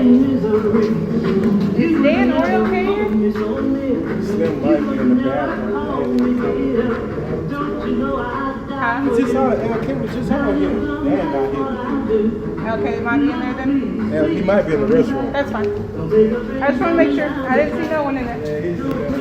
Is Dan oil can? Slim might be in the bathroom. Huh? We just saw Kim was just on here. Dan not here. Okay, might be in there then? Yeah, he might be in the restroom. That's fine. I just want to make sure. I didn't see no one in there. Yeah, he's in there.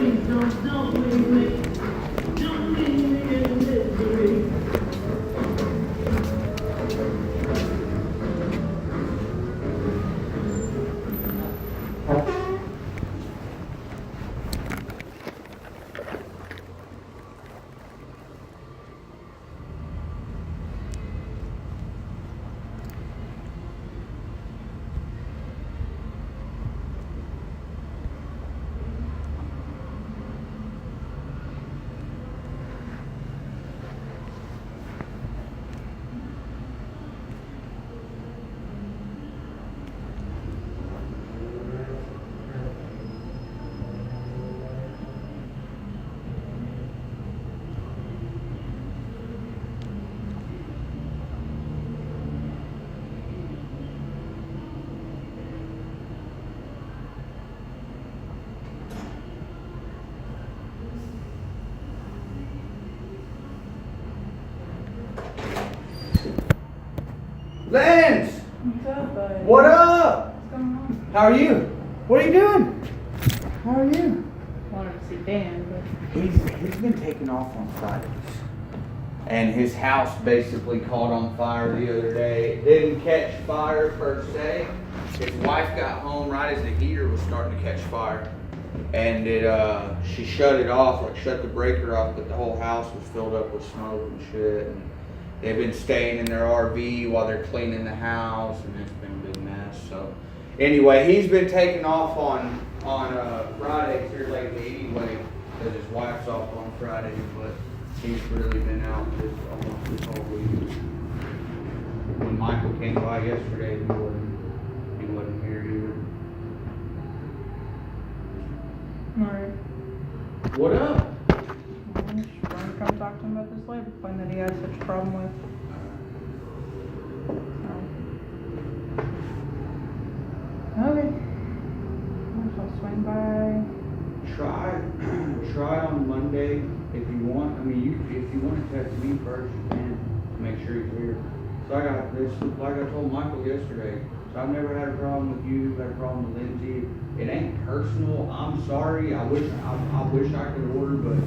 Lance! What's up, bud? What up? What's going on? How are you? What are you doing? How are you? Wanted to see Dan, but He's been taking off on Fridays. And his house basically caught on fire the other day. It didn't catch fire per se. His wife got home right as the heater was starting to catch fire. And she shut it off, like shut the breaker off, but the whole house was filled up with smoke and shit. And they've been staying in their RV while they're cleaning the house, and it's been a big mess. So anyway, he's been taking off on Fridays here lately anyway, because his wife's off on Fridays, but he's really been out almost this whole week. When Michael came by yesterday, he wasn't here either. alright. What up? I'm just trying to come talk to him about this labor plan that he has such a problem with. Okay. I'll swing by. Try on Monday if you want. I mean, if you want to text me first, you can to make sure he's here. So I got this, like I told Michael yesterday. So I've never had a problem with you. Had a problem with Lindsay. It ain't personal. I'm sorry. I wish I could order, but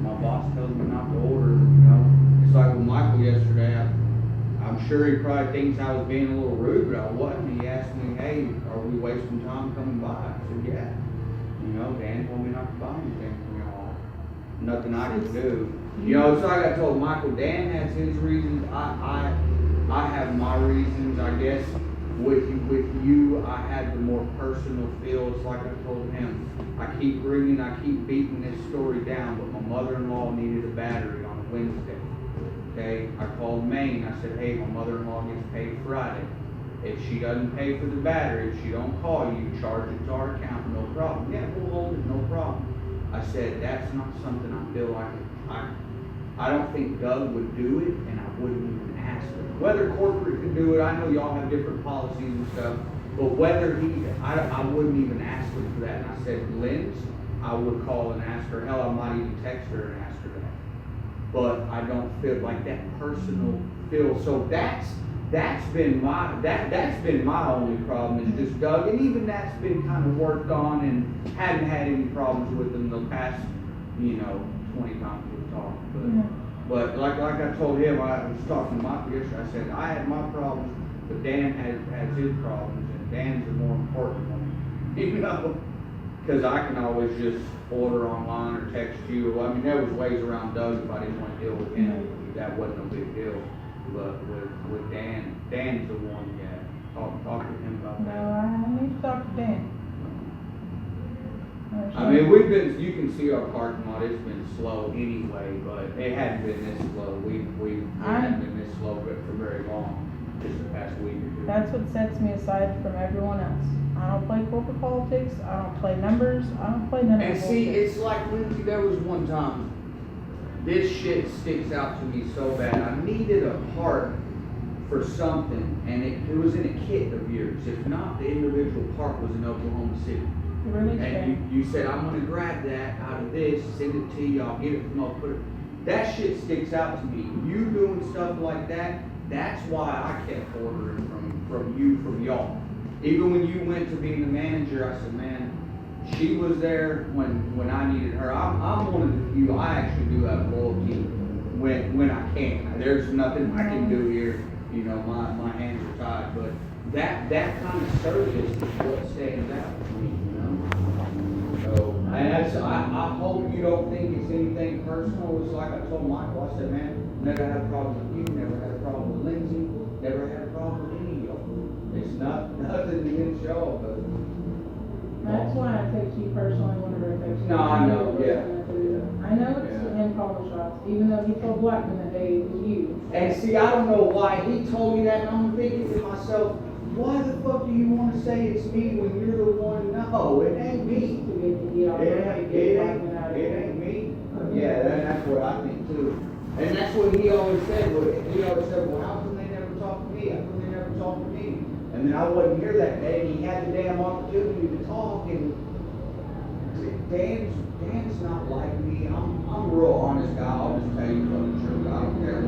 my boss tells me not to order. You know, it's like with Michael yesterday. I'm sure he probably thinks I was being a little rude, but I wasn't. He asked me, "Hey, are we wasting time coming by?" I said, "Yeah." You know, Dan told me not to buy anything from y'all. Nothing I could do. You know, so like I told Michael, Dan has his reasons. I have my reasons. I guess with you, I had the more personal feel. It's like I told him. I keep beating this story down, but my mother-in-law needed a battery on Wednesday. Okay, I called Maine. I said, "Hey, my mother-in-law gets paid Friday. If she doesn't pay for the battery, if she don't call you, charge it to our account, no problem." "Yeah, we'll hold it, no problem." I said, "That's not something I feel like I don't think Doug would do it, and I wouldn't even ask him. Whether corporate could do it, I know y'all have different policies and stuff, but whether I wouldn't even ask him for that." And I said, "Lynn's, I would call and ask her. Hell, I might even text her and ask her that. But I don't feel like that personal feel." So that's been my only problem is just Doug, and even that's been kind of worked on and hadn't had any problems with him the past 20 times we've talked. But like I told him, I was talking to Michael yesterday. I said I had my problems, but Dan has his problems, and Dan's the more important one, because I can always just order online or text you. I mean, there was ways around Doug if I didn't want to deal with him. That wasn't a big deal. But with Dan's the one. Yeah, talk to him about No, that. I need to talk to Dan. I mean, you can see our parking lot, it's been slow anyway, but it hadn't been this slow. We haven't been this slow for very long, just the past week or two. That's what sets me aside from everyone else. I don't play corporate politics. I don't play numbers. I don't play none of And that see, bullshit. it's like Lindsay, there was one time, this shit sticks out to me so bad. I needed a part for something, and it was in a kit of yours. If not, the individual part was in Oklahoma City. Really And you said, I'm gonna grab that out of this, send it to you, I'll get it from, I'll put it. That shit sticks out to me. You doing stuff like that, that's why I kept ordering from y'all. Even when you went to being the manager, I said, man, she was there when I needed her. I'm one of the few, I actually do have loyalty when I can. There's nothing I can do here, you know, my hands are tied, but that kind of service is what stands out to me, you know? So, and that's, I hope you don't think it's anything personal. It's like I told Michael, I said, man, never had a problem with you, never had a problem with Lindsay, never had a problem with any of y'all. It's nothing against y'all, but. That's why I text you personally whenever I text you. No, I know, yeah. I know it's him calling the shots, even though he told Blackman that day it was you. And see, I don't know why he told me that, and I'm thinking to myself, why the fuck do you want to say it's me when you're the one? No, it ain't me. It ain't me. Yeah, that's what I think too. And that's what he always said. He always said, well, how come they never talk to me? How come they never talk to me? And then I wasn't here that day, and he had the damn opportunity to talk, and Dan's not like me. I'm a real honest guy. I'll just tell you from the truth. I don't care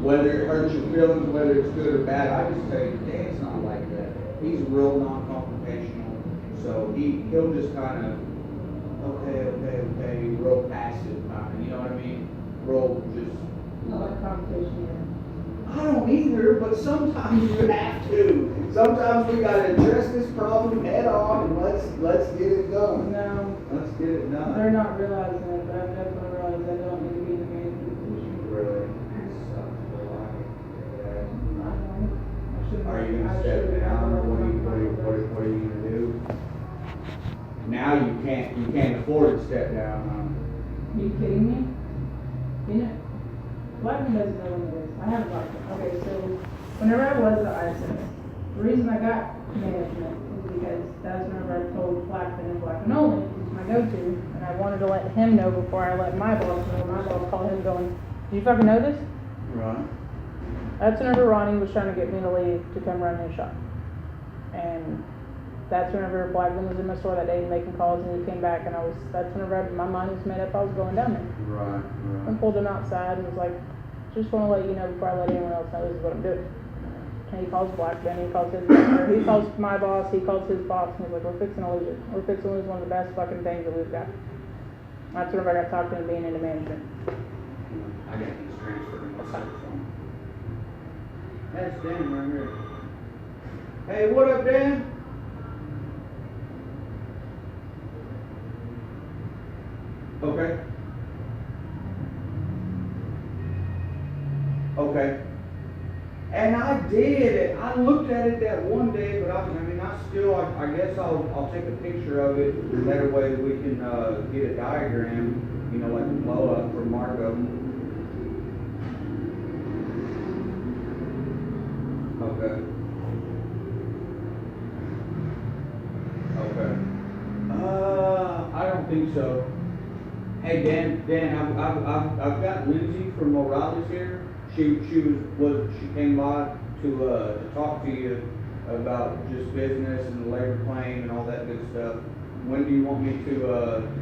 whether it hurts your feelings, whether it's good or bad. I just tell you, Dan's not like that. He's real non-confrontational. So he'll just kind of, okay, real passive kind of, you know what I mean? Real just. I like conversation. I don't either, but sometimes you have to. Sometimes we gotta address this problem head on and let's get it done. No. Let's get it done. They're not realizing it, but I've definitely realized I don't need to be in the management position. Really? I shouldn't. Are you gonna step down, or what are you gonna do? Now you can't afford to step down, Are you kidding me? You know, Blackman doesn't know when it is. I have Blackman. Okay, so whenever I was at ISS, the reason I got management was because that's whenever I told Blackman and Blackman only, he's my go-to, and I wanted to let him know before I let my boss know. My boss called him going, "Did you fucking know this?" Right. That's whenever Ronnie was trying to get me to leave to come run his shop. And that's whenever Blackman was in my store that day making calls, and he came back, and that's whenever my mind was made up, I was going down there. Right. I pulled him outside and was like, just want to let you know before I let anyone else know this is what I'm doing. And he calls Blackman, he calls his manager, he calls my boss, he calls his boss, and he's like, we're fixing to lose it. We're fixing to lose one of the best fucking things that we've got. That's whenever I got talked into being into management. I got these transferred in my cell phone. That's Dan right here. Hey, what up, Dan? Okay. Okay. And I did it. I looked at it that one day, but I guess I'll take a picture of it. That way we can get a diagram, you know, like a blow up for Margo. Okay. I don't think so. Hey Dan, I've got Lindsay from O'Reilly's here. She came by to talk to you about just business and the labor claim and all that good stuff. When do you want me to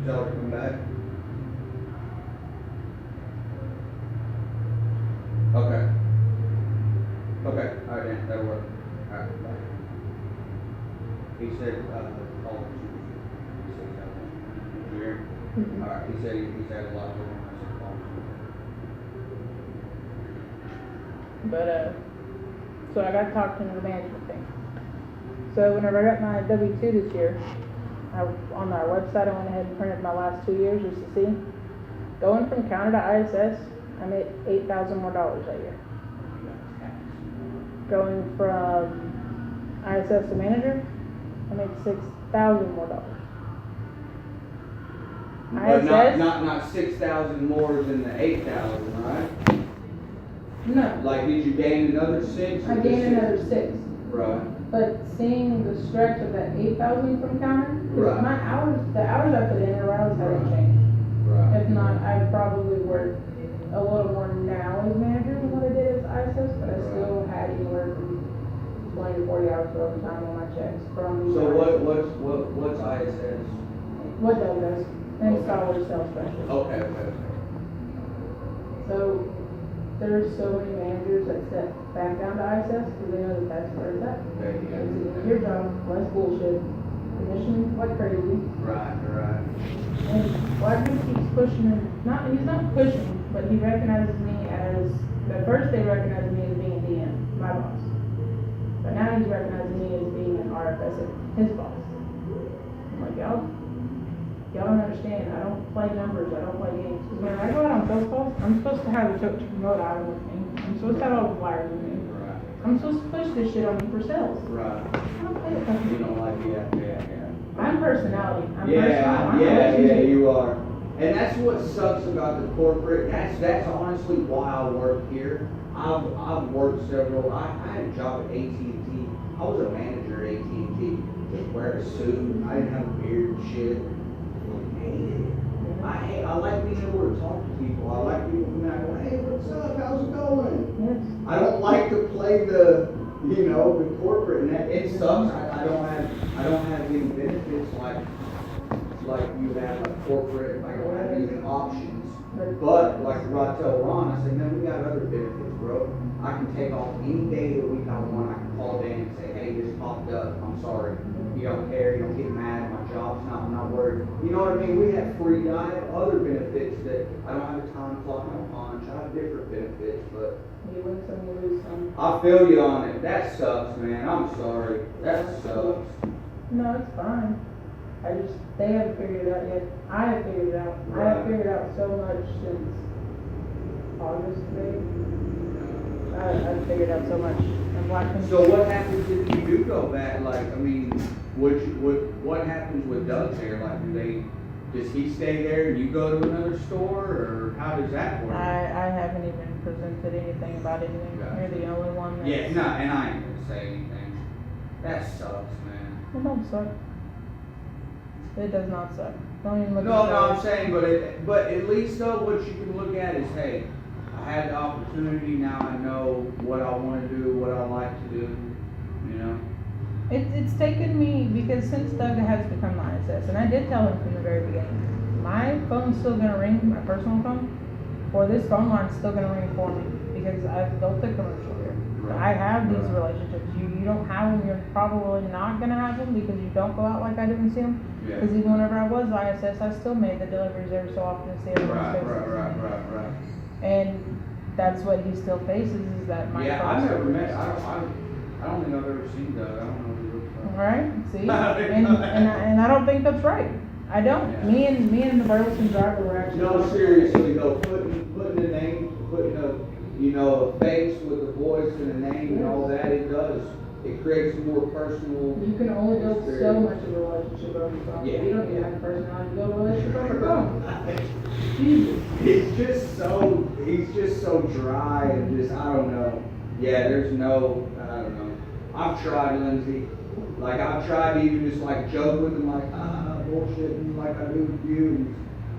tell her to come back? Okay. Okay. All right, Dan, that'll work. All right, bye. He said, call him. He said, you hear? Mm-hmm. All right, he said he's had a lot going on. I said, call him. But, so I got to talk to him into the management thing. So whenever I got my W-2 this year, on our website, I went ahead and printed my last 2 years just to see. Going from counter to ISS, I made $8,000 more that year. Going from ISS to manager, I made $6,000 more. But ISS? not 6,000 more than the 8,000, right? No. Like, did you gain another 6? I gained another 6. Right. But seeing the stretch of that 8,000 from counter, Right. my hours, the hours I put in around haven't changed. Right. If not, I probably work a little more now as manager than what I did as ISS, but I still have had you work 20 to 40 hours of overtime on my checks from. So what's ISS? What Doug does, installer sales specialist. Okay. So, there's so many managers that step back down to ISS because they know that that's where it's at. Okay, yeah. It's either your job, less bullshit, commission like crazy, Right. and Blackman keeps pushing him, he's not pushing, but he recognizes me as, at first they recognized me as being a DM, my boss. But now he's recognizing me as being an RFS, his boss. I'm like, y'all don't understand, I don't play numbers, I don't play games. Because when I go out on sales calls, I'm supposed to have a tote to promote item with me. I'm supposed to have all the flyers with me. Right. I'm supposed to push this shit on you for sales. Right. I don't play it You fucking. don't like yeah. I'm personality. I'm Yeah, personal. I'm yeah, relationship. you are. And that's what sucks about the corporate. That's honestly why I work here. I've worked several. I had a job at AT&T. I was a manager at AT&T. Just wear a suit. I didn't have a beard and shit. I hated it. I like being able to talk to people. I like people when I go, hey, what's up? How's it going? Yes. I don't like to play the corporate, and it sucks. I don't have any benefits like you have like corporate. I don't have any options. But like I tell Ron, I say, man, we got other benefits, bro. I can take off any day of the week I want. I can call Dan and say, hey, this popped up. I'm sorry. You don't care. You don't get mad. My job's not. I'm not worried. You know what I mean? We have free. I have other benefits that I don't have a time clock. I don't punch. I have different benefits, but. You win some, you lose some. I feel you on it. That sucks, man. I'm sorry. That sucks. No, it's fine. They haven't figured it out yet. I have figured it out. I have figured out so much since August, maybe. I've figured out so much. And Blackman. So what happens if you do go back? Like, I mean, what happens with Doug there? Like, does he stay there and you go to another store, or how does that work? I haven't even presented anything about anything. Gotcha. You're the only one that's. Yeah, no, and I ain't gonna say anything. That sucks, man. It don't suck. It does not suck. Don't even look No, at no, it. I'm saying, but at least though, what you can look at is, hey, I had the opportunity. Now I know what I want to do, what I like to do. You know. It's taken me, because since Doug has become my ISS, and I did tell him from the very beginning, my phone's still gonna ring, my personal phone, or this phone line's still gonna ring for me, because I've built a commercial here. Right. I have these Right. relationships. You don't have them, you're probably not gonna have them, because you don't go out like I didn't see them. Yeah. Because even whenever I was ISS, I still made the deliveries every so often to see everyone's faces. Right. And that's what he still faces, is that my Yeah, phone's I've never still met. rings. I don't think I've ever seen Doug. I don't know who he looks like. Right, see, I and I don't think that's right. I don't. Yeah. Me and the Burleson driver were actually. No, seriously though, putting a name, putting a face with a voice and a name and all that, it creates a more personal. You can only build so experience. much of a relationship over the phone. Yeah. You don't even have a personality to build a relationship over the phone. Jesus. He's just so dry and just, I don't know. Yeah, I don't know. I've tried, Lindsay. Like, I've tried to even just like joke with him, like, bullshit, like I do with you.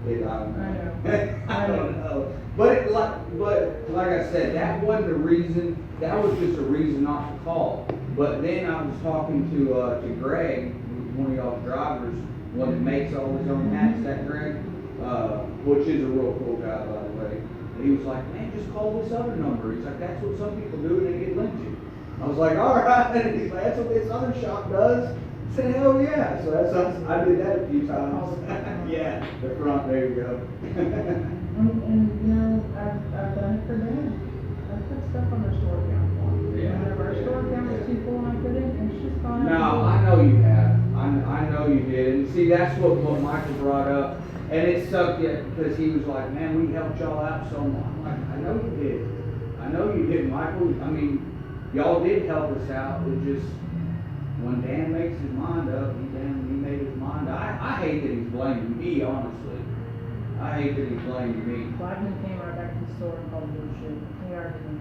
And I don't know. I don't know. But like I said, that wasn't the reason. That was just a reason not to call. But then I was talking to Greg, one of y'all's drivers, one that makes all his own hats, that Greg, which is a real cool guy, by the way. And he was like, man, just call this other number. He's like, that's what some people do and they get lynched. I was like, all right. And he's like, that's what this other shop does. I said, hell yeah. So I did that a few times. Yeah, the front, there you go. And you know, I've done it for Dan. I put stuff on our store account for him. Yeah. Whenever our store account was too full and I put it, and it's just gone. No, I know you have. I know you did. And see, that's what Michael brought up. And it sucked because he was like, man, we helped y'all out so much. I'm like, I know you did. I know you did, Michael. I mean, y'all did help us out. It just, when Dan makes his mind up, he made his mind up. I hate that he's blaming me, honestly. I hate that he's blaming me. Blackman came right back to the store and called bullshit. He already knew.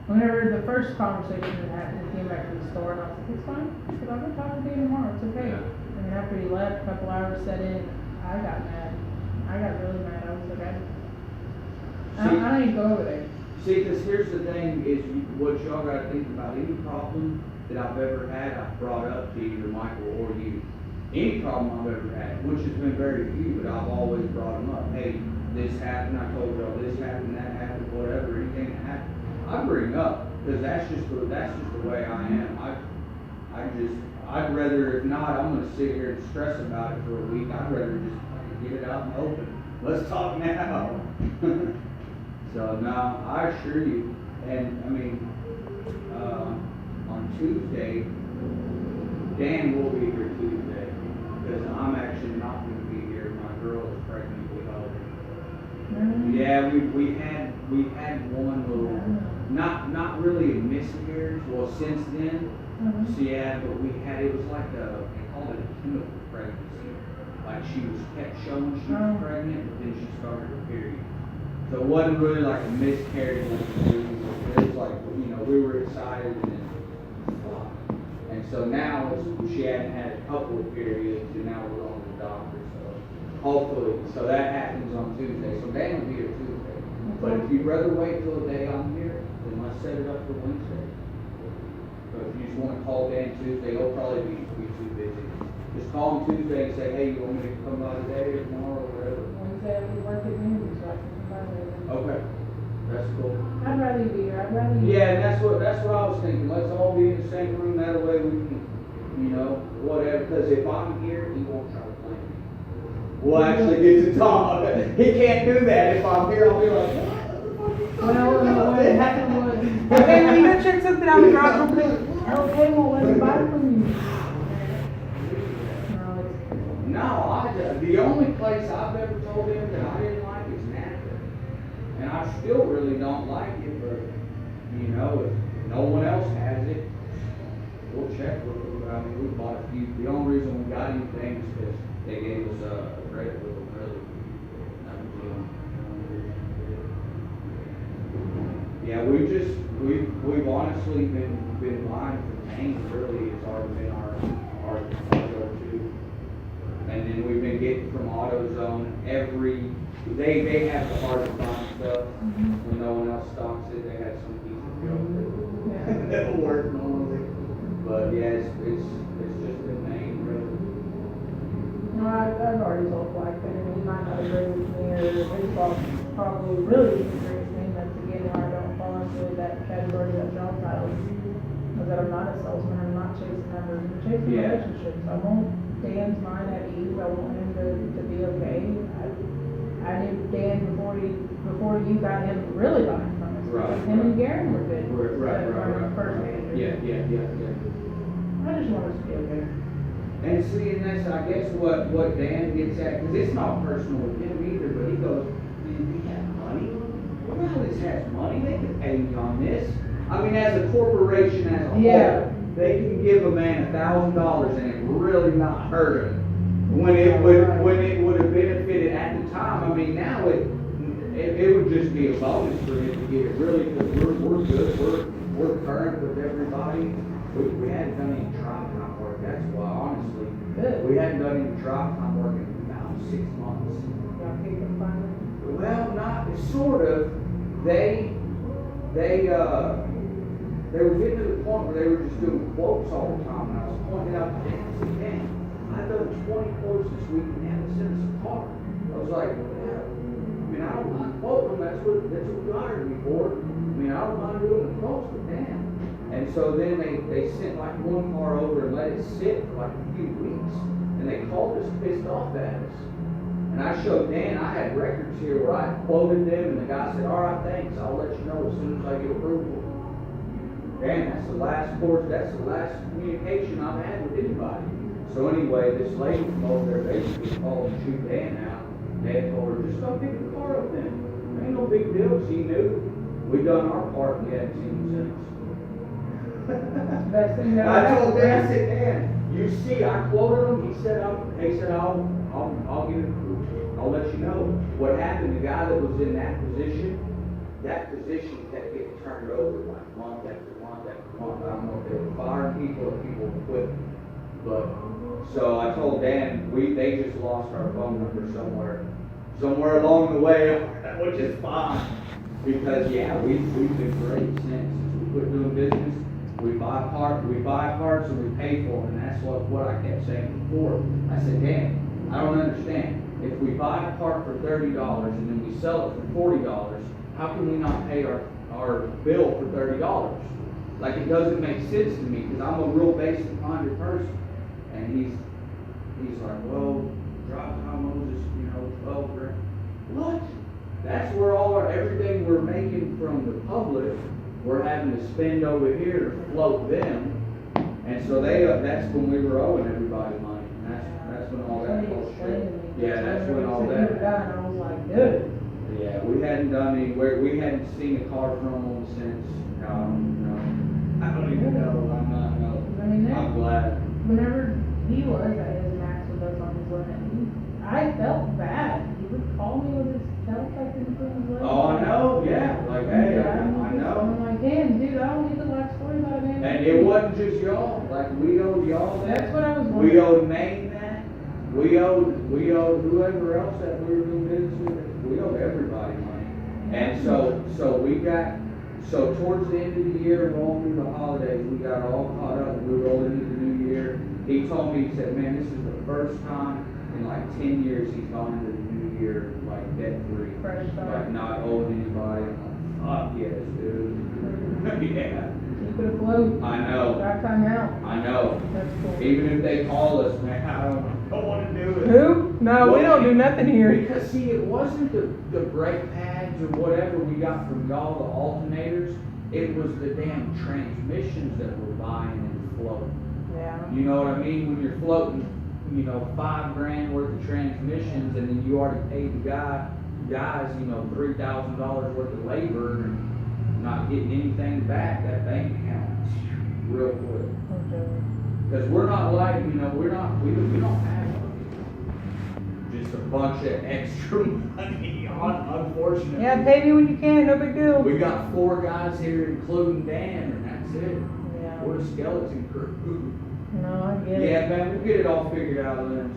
Whenever the first conversation that happened, he came back to the store and I was like, it's fine. I said, I'm gonna talk to you tomorrow, it's okay. Yeah. And then after he left, a couple hours set in, I got mad. I got really mad. I was like, I don't even go over there. See, cause here's the thing, is what y'all gotta think about, any problem that I've ever had, I've brought up to either Michael or you. Any problem I've ever had, which has been very few, but I've always brought them up. Hey, this happened, I told y'all this happened, that happened, whatever, anything that happened, I bring up, cause that's just the way I am. I'd rather, if not, I'm gonna sit here and stress about it for a week, I'd rather just fucking get it out in the open. Let's talk now. So, no, I assure you, and, I mean, on Tuesday, Dan will be here Tuesday, because I'm actually not gonna be here, my girl is pregnant with Holden. Yeah, we had one little, not really a miscarriage, well, since then, so yeah, but it was like they called it a chemical pregnancy. Like she was kept showing she was pregnant, but then she started her period. So it wasn't really like a miscarriage, it was like, we were excited and then stopped. And so now, she hadn't had a couple of periods, and now we're on the doctor, so hopefully, so that happens on Tuesday. So Dan will be here Tuesday. But if you'd rather wait till the day I'm here, then let's set it up for Wednesday. So if you just want to call Dan Tuesday, he'll probably be too busy. Just call him Tuesday and say, hey, you want me to come by today or tomorrow or whatever. Wednesday, we work at noon, so I can come by there. Okay, that's cool. I'd rather you be here, I'd rather you. Yeah, and that's what I was thinking. Let's all be in the same room. That way we can, whatever. Because if I'm here, he won't try to play me. We'll actually get to talk. He can't do that. If I'm here, I'll be like, Well, what happened was. Okay, we go check something out in the garage real quick. Okay, well, let's buy it from you. No, the only place I've ever told him that I didn't like is Napa. And I still really don't like it, but, if no one else has it, we'll check with them. I mean, we bought a few. The only reason we got anything is because they gave us a credit with them, really. That was the only. Yeah, we've honestly been buying from Maine, really. It's already been our go-to. And then we've been getting from AutoZone they have the hard to find stuff. When no one else stocks it, they have some piece of junk that'll work normally. But yeah, it's just been Maine, really. No, I've already told Black that he might not agree with me, or his boss probably really disagrees with me. That's again why I don't fall into that category of job titles. Because I'm not a salesman, I'm not chasing numbers, I'm chasing relationships. I want Dan's mind at ease, I want him to be okay. I knew Dan before you got him really buying from us. Right. Him and Garen were good. Right. First manager. Yeah. I just want us to be okay. And see, and that's, I guess, what Dan gets at, because it's not personal with him either, but he goes, man, we have money? Well, this has money, they can pay me on this. I mean, as a corporation as a whole, they can give a man $1,000 and it really not hurt him. When it would have benefited at the time. I mean, now it would just be a bonus for him to get it, really, because we're good, we're current with everybody. We hadn't done any trial time work, that's why, honestly. Good. We hadn't done any trial time work in about 6 months. Y'all kicked him finally? Well, not sort of. They were getting to the point where they were just doing quotes all the time, and I was pointing out to Dan, I said, Dan, I've done 20 quotes this week and they haven't sent us a car. I was like, yeah, I mean, I don't mind quoting them, that's what you hired me for. I mean, I don't mind doing the quotes, but Dan. And so then they sent like one car over and let it sit for like a few weeks, and they called us pissed off at us. And I showed Dan, I had records here where I quoted them, and the guy said, all right, thanks, I'll let you know as soon as I get approval. Dan, that's the last communication I've had with anybody. So anyway, this lady from over there basically called to shoot Dan out. Dan told her, just go pick the car up then. Ain't no big deal, she knew. We done our part and we hadn't seen him since. Best thing that I told Dan, I said, Dan, you see, I quoted him, he said, I'll get it approved. I'll let you know. What happened, the guy that was in that position kept getting turned over like month after month after month. I don't know if they were firing people or people were quitting. But, so I told Dan, they just lost our phone number somewhere along the way, which is fine. Because, yeah, we've been great since we quit doing business. We buy parts and we pay for them, and that's what I kept saying before. I said, Dan, I don't understand. If we buy a part for $30 and then we sell it for $40, how can we not pay our bill for $30? Like, it doesn't make sense to me, because I'm a real basic-minded person. And he's like, well, drop combos is, 12 grand. What? That's where everything we're making from the public, we're having to spend over here to float them. And so that's when we were owing everybody money. And that's when all that bullshit. Yeah, that's when all that. And I was like, dude. Yeah, we hadn't done anywhere, we hadn't seen a car from them since, I don't even know, I'm not, no. I mean, I'm glad. whenever he was at his max with us on his limit, I felt bad. He would call me with his tail tucked into his limit. Oh, I know, yeah, like, hey, I I'm know. like, damn, dude, I don't need the last story about it, man. And it wasn't just y'all, like, we owed y'all that. That's what I was We wondering. owed Maine that. We owed whoever else that we were doing business with. We owed everybody money. And so towards the end of the year, rolling through the holidays, we got all caught up. We rolled into the new year. He told me, he said, man, this is the first time in like 10 years he's gone into the new year like debt free. Fresh start. Like not owing anybody. I'm like, fuck yes, dude. Yeah. Keep it afloat. I know. Drive time out. I know. That's cool. Even if they call us, man, I don't want to do it. Who? No, we don't do nothing here. Because see, it wasn't the brake pads or whatever we got from y'all, the alternators. It was the damn transmissions that we're buying and floating. Yeah. You know what I mean? When you're floating, $5 grand worth of transmissions, and then you already paid the guys, $3,000 worth of labor, and not getting anything back, that bank account, real quick. Because we're not like, we don't have just a bunch of extra money, unfortunately. Yeah, pay me when you can, no big deal. We got 4 guys here, including Dan, and that's it. Yeah. We're a skeleton crew. No, I get it. Yeah, man, we'll get it all figured out, Lynn.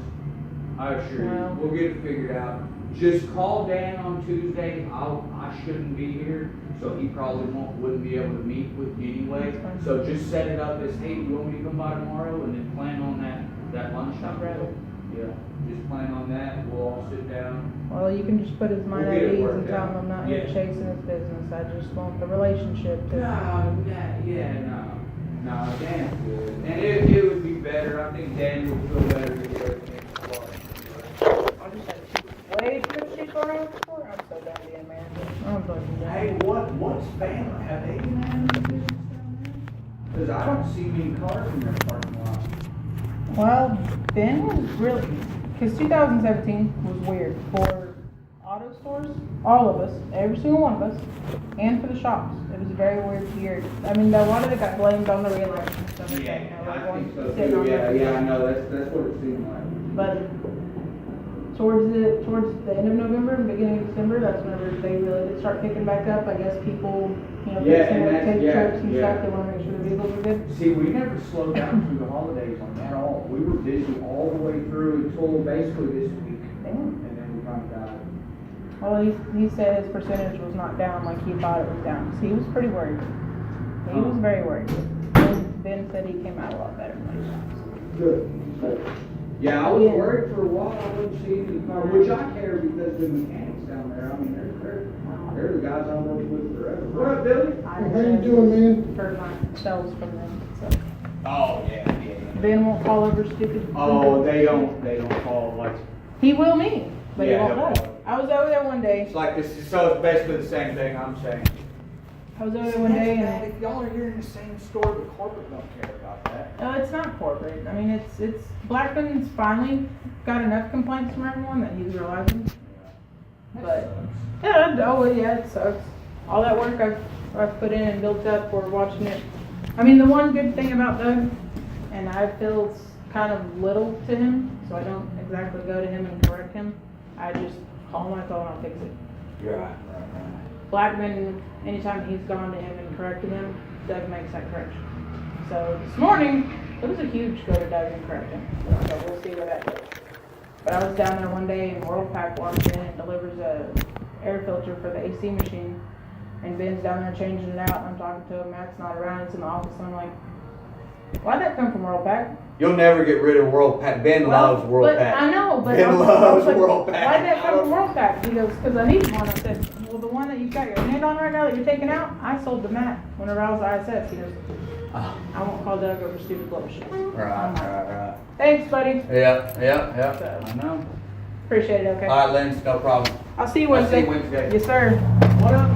I assure you, Wow. we'll get it figured out. Just call Dan on Tuesday. I shouldn't be here, so he probably wouldn't be able to meet with you anyway. That's fine. So just set it up as, hey, you want me to come by tomorrow, and then plan on that lunchtime. I'd rather. Yeah, just plan on that. We'll all sit down. Well, you can just put his mind We'll at get it ease worked and tell him out. I'm not here Yeah. chasing his business. I just want the relationship to. No, Dan's good. And it would be better. I think Dan would feel better to get everything started. I just had to way too much shit going on before. I'm so done being manager. I'm fucking done. Hey, what's family? Have they been having a business down there? Because I don't see many cars in their parking lot. Well, Ben was really, because 2017 was weird for auto stores, all of us, every single one of us, and for the shops. It was a very weird year. I mean, a lot of it got blamed on the re-election. So I think so sitting too. on Yeah, their- I know. That's what it seemed like. But towards the end of November and beginning of December, that's whenever they really did start picking back up. I guess people, Yeah, fixing and to that's- take yeah, trips and yeah. stuff, they want to make sure the vehicles are good. See, we never slowed down through the holidays on that at all. We were busy all the way through until basically this week. Damn. And then we kind of got it. Well, he said his percentage was not down like he thought it was down. So he was pretty worried. He was very worried. Ben said he came out a lot better than he thought. Good. Yeah, I was Yeah. worried for a while. I wouldn't see any car, which I care because the mechanics down there, I mean, they're the guys I worked with forever. What up, Billy? I How you doing, man? heard myself from them. So Oh, yeah. Ben won't fall over stupid. Oh, they don't call like, He will me, but Yeah, he won't he'll know. I was over there one day. it's like this, so it's basically the same thing I'm saying. I was over there one day and If y'all are here in the same store, the corporate don't care about that. no, it's not corporate. I mean, it's Blackman's finally got enough complaints from everyone that he's realizing. But yeah, it sucks. All that work I've put in and built up, we're watching it. I mean, the one good thing about Doug, and I feel it's kind of little to him, so I don't exactly go to him and correct him. I just call him, I tell him I'll fix it. You're right. Blackman, anytime he's gone to him and corrected him, Doug makes that correction. So this morning, it was a huge go to Doug and correct him. So we'll see where that goes. But I was down there one day and Worldpac walks in and delivers a air filter for the AC machine. And Ben's down there changing it out, and I'm talking to him, Matt's not around, it's in the office, and I'm like, why'd that come from World Pack? You'll never get rid of World Pack. Ben loves World but Pack. I know, but Ben I was loves like, World Pack. why'd that come from World Pack? He goes, because I need one. I said, well, the one that you've got your hand on right now that you're taking out, I sold to Matt whenever I was ISS. He goes, I won't call Doug over stupid bullshit. Right. Thanks, buddy. Yeah. I know. Appreciate it, okay? All right, Lynn, no problem. I'll see you I'll see Wednesday. you Wednesday. Yes, sir. What up,